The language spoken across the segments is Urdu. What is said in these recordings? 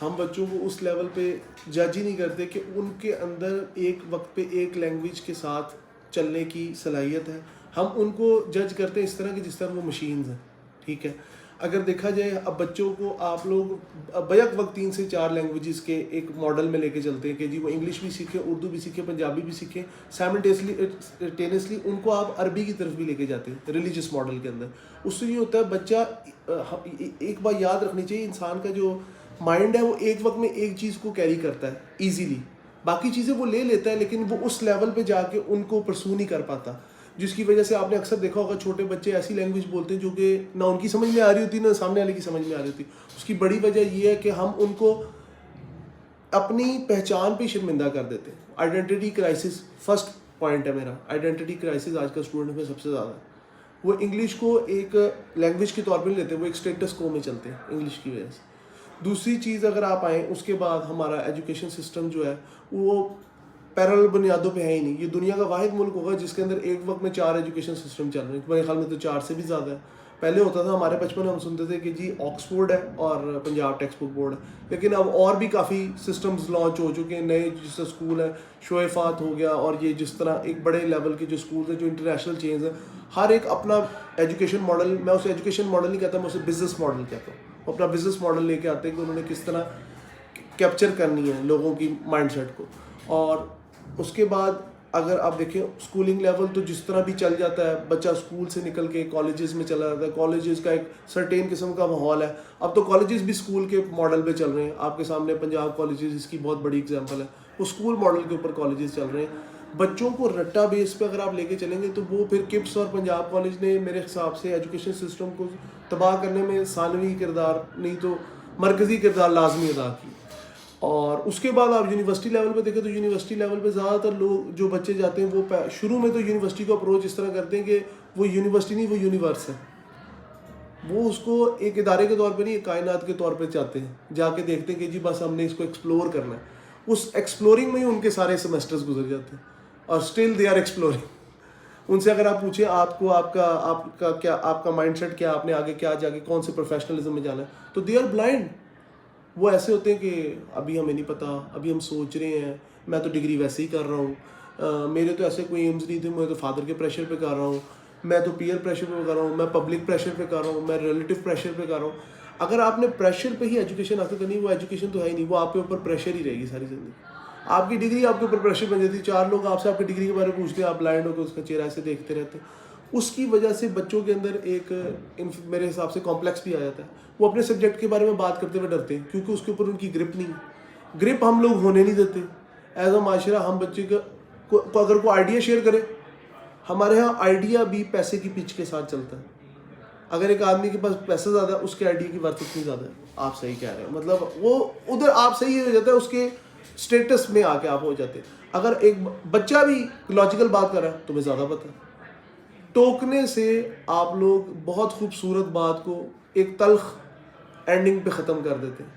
ہم بچوں کو اس لیول پہ جج ہی نہیں کرتے کہ ان کے اندر ایک وقت پہ ایک لینگویج کے ساتھ چلنے کی صلاحیت ہے. ہم ان کو جج کرتے ہیں اس طرح کہ جس طرح وہ مشینز ہیں. ٹھیک ہے, اگر دیکھا جائے اب بچوں کو آپ لوگ بیک وقت 3 سے 4 لینگویجز کے ایک ماڈل میں لے کے چلتے ہیں کہ جی وہ انگلش بھی سیکھیں, اردو بھی سیکھیں, پنجابی بھی سیکھیں, سائملٹینیسلی ان کو آپ عربی کی طرف بھی لے کے جاتے ہیں ریلیجیس ماڈل کے اندر. اس سے یہ ہوتا ہے بچہ, ایک بات یاد رکھنی چاہیے, انسان کا جو مائنڈ ہے وہ ایک وقت میں ایک چیز کو کیری کرتا ہے ایزیلی, باقی چیزیں وہ لے لیتا ہے لیکن وہ اس لیول پہ جا کے ان کو پرسو نہیں کر پاتا, جس کی وجہ سے آپ نے اکثر دیکھا ہوگا چھوٹے بچے ایسی لینگویج بولتے ہیں جو کہ نہ ان کی سمجھ میں آ رہی ہوتی نہ سامنے والے کی سمجھ میں آ رہی ہوتی. اس کی بڑی وجہ یہ ہے کہ ہم ان کو اپنی پہچان پہ شرمندہ کر دیتے ہیں. آئیڈینٹی کرائسس فرسٹ پوائنٹ ہے میرا, آئیڈینٹی کرائسس آج کل اسٹوڈنٹ میں سب سے زیادہ ہے. وہ انگلش کو ایک لینگویج کے طور پہ نہیں لیتے, وہ ایک اسٹیٹس کو میں چلتے ہیں انگلش کی وجہ سے. دوسری چیز اگر آپ آئیں اس کے بعد ہمارا ایجوکیشن سسٹم جو ہے وہ پیرل بنیادوں پہ ہے ہی نہیں. یہ دنیا کا واحد ملک ہوگا جس کے اندر ایک وقت میں 4 ایجوکیشن سسٹم چل رہے ہیں. میرے خیال میں تو 4 سے بھی زیادہ ہے. پہلے ہوتا تھا ہمارے بچپن میں ہم سنتے تھے کہ جی آکسفورڈ ہے اور پنجاب ٹیکسٹ بک بورڈ ہے, لیکن اب اور بھی کافی سسٹمز لانچ ہو چکے ہیں نئے, جس طرح اسکول ہے شویفات ہو گیا, اور یہ جس طرح ایک بڑے لیول کے جو اسکولز ہیں جو انٹرنیشنل چینز ہیں, ہر ایک اپنا ایجوکیشن ماڈل, میں اسے ایجوکیشن ماڈل نہیں کہتا, میں اسے بزنس ماڈل کہتا ہوں. وہ اپنا بزنس ماڈل لے کے آتے ہیں کہ انہوں نے کس طرح کیپچر کرنی ہے لوگوں کی مائنڈ سیٹ کو. اور اس کے بعد اگر آپ دیکھیں اسکولنگ لیول تو جس طرح بھی چل جاتا ہے, بچہ اسکول سے نکل کے کالجز میں چلا جاتا ہے, کالجز کا ایک سرٹین قسم کا ماحول ہے. اب تو کالجز بھی اسکول کے ماڈل پہ چل رہے ہیں. آپ کے سامنے پنجاب کالجز اس کی بہت بڑی اگزامپل ہے, وہ اسکول ماڈل کے اوپر کالجز چل رہے ہیں. بچوں کو رٹا بیس پہ اگر آپ لے کے چلیں گے تو وہ پھر کپس اور پنجاب کالج نے میرے حساب سے ایجوکیشن سسٹم کو تباہ کرنے میں ثانوی کردار نہیں تو مرکزی کردار لازمی ادا کی. اور اس کے بعد آپ یونیورسٹی لیول پہ دیکھیں تو یونیورسٹی لیول پہ زیادہ تر لوگ جو بچے جاتے ہیں وہ شروع میں تو یونیورسٹی کو اپروچ اس طرح کرتے ہیں کہ وہ یونیورسٹی نہیں, وہ یونیورس ہے. وہ اس کو ایک ادارے کے طور پہ نہیں, ایک کائنات کے طور پہ چاہتے ہیں. جا کے دیکھتے ہیں کہ جی بس ہم نے اس کو ایکسپلور کرنا ہے. اس ایکسپلورنگ میں ہی ان کے سارے سیمسٹرز گزر جاتے ہیں, اور اسٹل دے آر ایکسپلورنگ. ان سے اگر آپ پوچھیں آپ کو آپ کا مائنڈ سیٹ کیا, آپ نے آگے کیا جا کے کون سے پروفیشنلزم میں جانا ہے, تو دے آر بلائنڈ. وہ ایسے ہوتے ہیں کہ ابھی ہمیں نہیں پتا, ابھی ہم سوچ رہے ہیں, میں تو ڈگری ویسے ہی کر رہا ہوں, میرے تو ایسے کوئی ایمز نہیں تھے, میں تو فادر کے پریشر پہ کر رہا ہوں, میں تو پیئر پریشر پہ کر رہا ہوں, میں پبلک پریشر پہ کر رہا ہوں, میں ریلیٹیو پریشر پہ کر رہا ہوں. اگر آپ نے پریشر پہ ہی ایجوکیشن حاصل کرنی, وہ ایجوکیشن تو ہے ہی نہیں, وہ آپ کے اوپر پریشر ہی رہے گی ساری زندگی. آپ کی ڈگری آپ کے اوپر پریشر بن جاتی ہے. 4 لوگ آپ سے آپ کی ڈگری کے بارے میں پوچھتے ہیں, آپ بلائنڈ ہو کے اس کا چہرہ ایسے دیکھتے رہتے ہیں. اس کی وجہ سے بچوں کے اندر ایک میرے حساب سے کمپلیکس بھی آ جاتا ہے. وہ اپنے سبجیکٹ کے بارے میں بات کرتے ہوئے ڈرتے ہیں کیونکہ اس کے اوپر ان کی گرپ نہیں ہے. گرپ ہم لوگ ہونے نہیں دیتے ایز اے معاشرہ. ہم بچے کو اگر کوئی آئیڈیا شیئر کرے, ہمارے ہاں آئیڈیا بھی پیسے کی پچ کے ساتھ چلتا ہے. اگر ایک آدمی کے پاس پیسہ زیادہ ہے, اس کے آئیڈیا کی ورتھ اتنی زیادہ ہے. آپ صحیح کہہ رہے ہیں, مطلب وہ ادھر آپ صحیح ہو جاتا ہے, اس کے اسٹیٹس میں آ کے آپ ہو جاتے ہیں. اگر ایک بچہ بھی لاجیکل بات کر رہا ہے, تمہیں زیادہ پتہ ہے. ٹوکنے سے آپ لوگ بہت خوبصورت بات کو ایک تلخ اینڈنگ پہ ختم کر دیتے ہیں.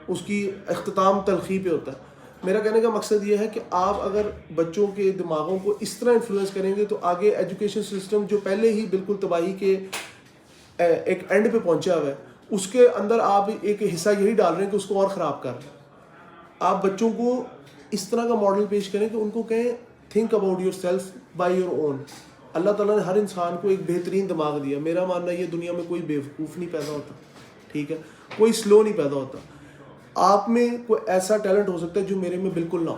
اس کی اختتام تلخی پہ ہوتا ہے. میرا کہنے کا مقصد یہ ہے کہ آپ اگر بچوں کے دماغوں کو اس طرح انفلوئنس کریں گے تو آگے ایجوکیشن سسٹم جو پہلے ہی بالکل تباہی کے ایک اینڈ پہ پہنچا ہوا ہے, اس کے اندر آپ ایک حصہ یہی ڈال رہے ہیں کہ اس کو اور خراب کر رہے ہیں. آپ بچوں کو اس طرح کا ماڈل پیش کریں کہ ان کو کہیں think about your self by your. Own تعالیٰ نے ہر انسان کو ایک بہترین دماغ دیا. میرا ماننا ہے یہ دنیا میں کوئی بیوقوف نہیں پیدا ہوتا, ٹھیک ہے, کوئی سلو نہیں پیدا ہوتا. آپ میں کوئی ایسا ٹیلنٹ ہو سکتا ہے جو میرے میں بالکل نہ ہو,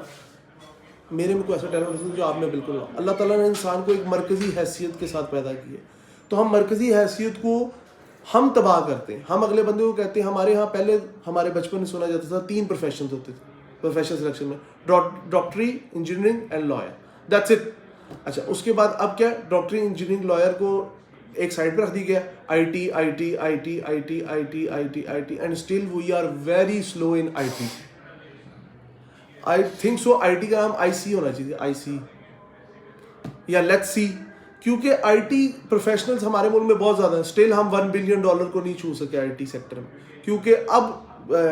میرے میں کوئی ایسا ٹیلنٹ ہو سکتا ہے جو آپ میں بالکل نہ ہو. اللہ تعالیٰ نے انسان کو ایک مرکزی حیثیت کے ساتھ پیدا کیا ہے, تو ہم مرکزی حیثیت کو ہم تباہ کرتے ہیں. ہم اگلے بندے کو کہتے ہیں, ہمارے ہاں پہلے ہمارے بچپن میں سنا جاتا تھا 3 پروفیشنز ہوتے تھے پروفیشن سلیکشن میں, ڈاکٹری, engineering and lawyer, that's it. اچھا اس کے بعد اب کیا, ڈاکٹری, انجینئرنگ, لائر کو ایک سائڈ پہ رکھ دی گیا. I T I T I T I T I T I T I T and still we are very slow in I T. I think so I T کا نام آئی سی ہونا چاہیے, آئی سی یا لیٹ سی, کیونکہ آئی ٹی پروفیشنلز ہمارے ملک میں بہت زیادہ ہیں. اسٹل ہم $1 بلین کو نہیں چھو سکے آئی ٹی سیکٹر میں, کیونکہ اب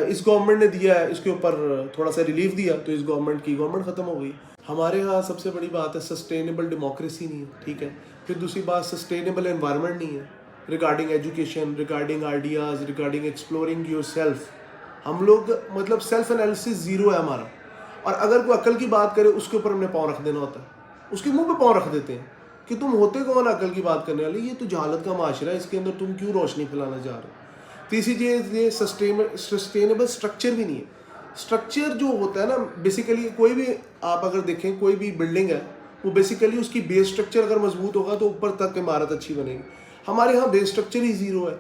اس گورنمنٹ نے دیا ہے, اس کے اوپر تھوڑا سا ریلیف دیا تو اس گورنمنٹ ختم ہو گئی. ہمارے ہاں سب سے بڑی بات ہے سسٹینیبل ڈیموکریسی نہیں ہے, ٹھیک ہے. پھر دوسری بات سسٹینیبل انوائرمنٹ نہیں ہے regarding education, regarding ideas, regarding exploring your self. ہم لوگ مطلب سیلف انالیسس زیرو ہے ہمارا. اور اگر کوئی عقل کی بات کرے اس کے اوپر ہم نے پاؤں رکھ دینا ہوتا ہے, اس کے منہ پہ پاؤں رکھ دیتے ہیں کہ تم ہوتے کون عقل کی بات کرنے والے, یہ تو جہالت کا معاشرہ ہے, اس کے اندر تم کیوں روشنی پھیلانا چاہ رہے ہو. تیسری چیز یہ سسٹینیبل اسٹرکچر بھی نہیں ہے. اسٹرکچر جو ہوتا ہے نا بیسیکلی, کوئی بھی آپ اگر دیکھیں کوئی بھی بلڈنگ ہے وہ بیسیکلی اس کی بیس اسٹرکچر اگر مضبوط ہوگا تو اوپر تک عمارت اچھی بنے گی. ہمارے یہاں بیس اسٹرکچر ہی زیرو ہے.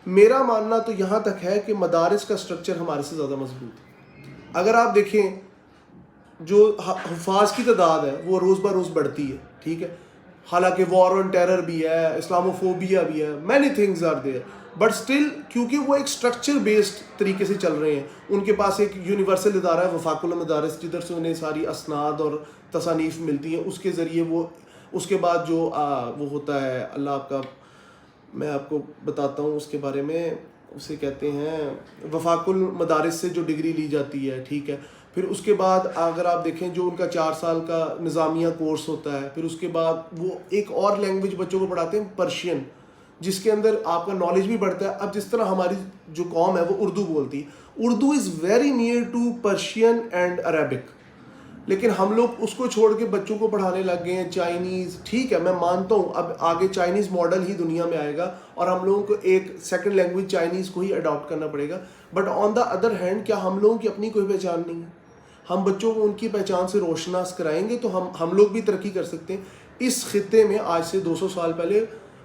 میرا ماننا تو یہاں تک ہے کہ مدارس کا اسٹرکچر ہمارے سے زیادہ مضبوط ہے. اگر آپ دیکھیں جو حفاظ کی تعداد ہے وہ روز بروز بڑھتی ہے, ٹھیک ہے, حالانکہ وار آن ٹیرر بھی ہے, اسلاموفوبیا بھی ہے, many things are there, but still کیونکہ وہ ایک اسٹرکچر بیسڈ طریقے سے چل رہے ہیں, ان کے پاس ایک یونیورسل ادارہ ہے وفاق المدارس جدھر سے انہیں ساری اسناد اور تصانیف ملتی ہیں, اس کے ذریعے وہ اس کے بعد جو وہ ہوتا ہے اللہ آپ کا, میں آپ کو بتاتا ہوں اس کے بارے میں, اسے کہتے ہیں وفاق المدارس سے جو ڈگری لی جاتی ہے, ٹھیک ہے. پھر اس کے بعد اگر آپ دیکھیں جو ان کا 4 سال کا نظامیہ کورس ہوتا ہے, پھر اس کے بعد وہ ایک اور لینگویج بچوں کو پڑھاتے ہیں پرشین, جس کے اندر آپ کا نالج بھی بڑھتا ہے. اب جس طرح ہماری جو قوم ہے وہ اردو بولتی ہے, Urdu is very near to Persian and Arabic, لیکن ہم لوگ اس کو چھوڑ کے بچوں کو پڑھانے لگ گئے ہیں چائنیز. ٹھیک ہے, میں مانتا ہوں اب آگے چائنیز ماڈل ہی دنیا میں آئے گا اور ہم لوگوں کو ایک سیکنڈ لینگویج چائنیز کو ہی اڈاپٹ کرنا پڑے گا. But on the other hand کیا ہم لوگوں کی اپنی کوئی پہچان نہیں ہے؟ ہم بچوں کو ان کی پہچان سے روشناس کرائیں گے تو ہم لوگ بھی ترقی کر سکتے ہیں. اس خطے میں آج سے 200 سال پہلے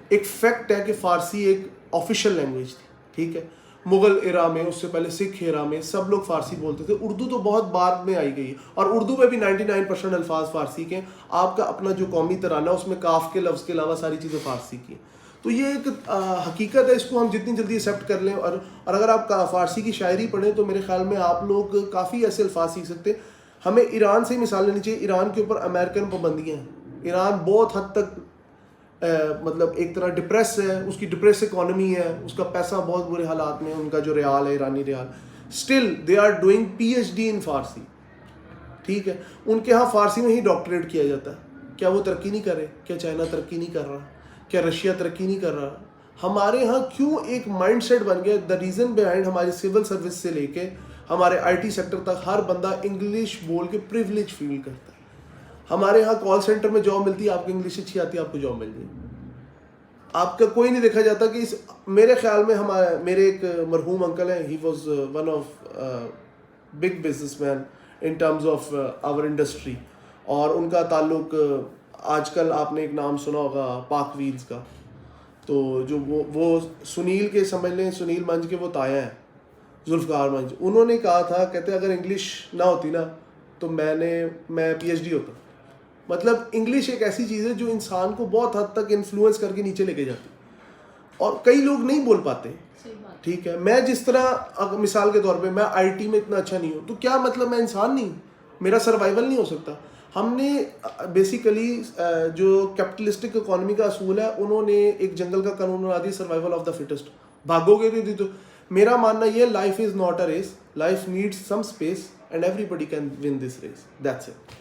ایک فیکٹ ہے کہ فارسی ایک آفیشیل لینگویج تھی, ٹھیک ہے. مغل ایرا میں, اس سے پہلے سکھ ایرا میں سب لوگ فارسی بولتے تھے. اردو تو بہت بعد میں آئی گئی ہے, اور اردو میں بھی 99% الفاظ فارسی کے ہیں. آپ کا اپنا جو قومی ترانہ اس میں کاف کے لفظ کے علاوہ ساری چیزیں فارسی کی ہیں. تو یہ ایک حقیقت ہے, اس کو ہم جتنی جلدی ایکسیپٹ کر لیں. اور اگر آپ فارسی کی شاعری پڑھیں تو میرے خیال میں آپ لوگ کافی ایسے الفاظ سیکھ سکتے ہیں. ہمیں ایران سے ہی مثال لینی چاہیے. ایران کے اوپر امریکن پابندیاں ہیں. ایران بہت حد تک مطلب ایک طرح ڈپریس ہے, اس کی ڈپریس اکانومی ہے, اس کا پیسہ بہت برے حالات میں, ان کا جو ریال ہے Iranian rial, still they are doing PhD in Farsi, ٹھیک ہے. ان کے ہاں فارسی میں ہی ڈاکٹریٹ کیا جاتا ہے. کیا وہ ترقی نہیں کر رہے؟ کیا چائنا ترقی نہیں کر رہا؟ کیا رشیا ترقی نہیں کر رہا؟ ہمارے ہاں کیوں ایک مائنڈ سیٹ بن گیا؟ دا ریزن بیہائنڈ ہماری سول سروس سے لے کے ہمارے IT سیکٹر تک ہر بندہ انگلش بول کے پریولیج فیل کرتا ہے. ہمارے ہاں کال سینٹر میں جاب ملتی ہے, آپ کو انگلش اچھی آتی ہے, آپ کو جاب مل جائے گی. آپ کا کوئی نہیں دیکھا جاتا کہ میرے خیال میں میرے ایک مرحوم انکل ہیں, he was one of big business man in terms of our industry, اور ان کا تعلق آج کل آپ نے ایک نام سنا ہوگا پاک ویلز کا. تو جو وہ سنیل کے سمجھ لیں, سنیل منج کے وہ تایا ہیں, ذوالفقار منج. انہوں نے کہا تھا, کہتے اگر انگلش نہ ہوتی نا تو میں PhD ہوتا. مطلب انگلش ایک ایسی چیز ہے جو انسان کو بہت حد تک انفلوئنس کر کے نیچے لے کے جاتی, اور کئی لوگ نہیں بول پاتے, ٹھیک ہے. میں جس طرح مثال کے طور پہ میں IT میں اتنا اچھا نہیں ہوں, تو کیا مطلب میں انسان نہیں ہوں, میرا سروائیول نہیں ہو سکتا. ہم نے بیسیکلی جو کیپٹلسٹک اکانومی کا اصول ہے, انہوں نے ایک جنگل کا قانون بنا دیا, سروائیول آف دا فٹسٹ. بھاگو گے نہیں تو میرا ماننا یہ life is not a race, life needs some space and everybody can win this race, that's it.